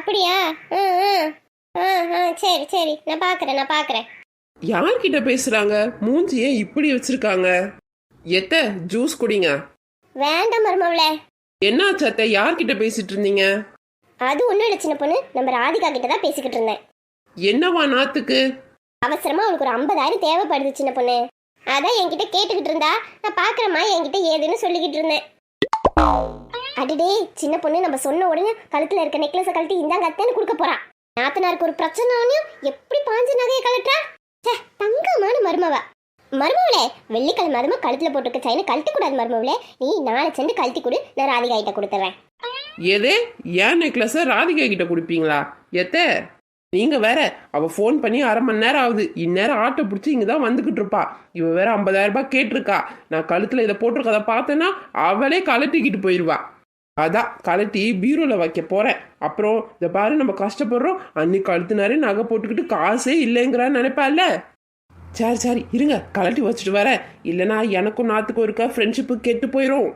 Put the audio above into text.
அப்படியா? சரி சரி, நான் பாக்குறேன். யார்கிட்ட பேசுறாங்க? மூஞ்சியே இப்படி வச்சிருக்காங்க. எத்த ஜூஸ் குடிங்க. வேண்டாம் மருமவளே. என்னாச்சு அத்தை? யார்கிட்ட பேசிட்டு இருந்தீங்க? அது ஒண்ணும் இல்ல சின்ன பொண்ணு, நம்ம ராதிகா கிட்ட தான் பேசிக்கிட்டு இருந்தேன். என்னவா நாத்துக்கு? அவசரமா அவளுக்கு ஒரு 50,000 தேவைப்படுது சின்ன பொண்ணு. அதான் என்கிட்ட கேட்டுக்கிட்டு இருந்தா, நான் பாக்குறேம்மா என்கிட்ட ஏதுன்னு சொல்லிக்கிட்டு இருந்தேன். அடடே சின்ன பொண்ணு, நம்ம சொன்ன உடனே கழுத்துல இருக்க நெக்லஸ கழட்டி இந்தாங்க அத்தைன்னு கொடுக்க போறா. நாத்தனாருக்கு ஒரு பிரச்சனையும் எப்படி பாஞ்சு நகையை கழட்டா. தங்கமான மருமவளே, வெள்ளிக்கிழமை அதுமா கழுத்துல போட்டுருக்க செயினை கழட்டி கூடாது மருமவளே. நீ நாளை சென்று கழட்டி கொடு, நான் ராதிகா கிட்ட கொடுத்துறேன். எதே ஏன் நெக்லஸ ராதிகா கிட்ட கொடுப்பீங்களா? எத்த நீங்க வேற, அவ ஃபோன் பண்ணி 1/2 மணி நேரம் ஆகுது. இந்நேரம் ஆட்டோ பிடிச்சி இங்க தான் வந்துகிட்டு இருப்பா. இவ வேற 50,000 ரூபாய் கேட்டிருக்கா. நான் கழுத்துல இதை போட்டிருக்கதை பார்த்தேன்னா அவளே கழட்டிக்கிட்டு போயிடுவா. அதான் கழட்டி பீரோல வைக்க போறேன். அப்புறம் இதை பாரு, நம்ம கஷ்டப்படுறோம், அன்னைக்கு கழுத்துனாரே நகை போட்டுக்கிட்டு காசே இல்லைங்கிறான்னு நினைப்பால. சரி இருங்க, கழட்டி வச்சுட்டு வரேன். இல்லைன்னா எனக்கும் நாத்துக்கும் இருக்க ஃப்ரெண்ட்ஷிப்பு கெட்டு போயிடும்.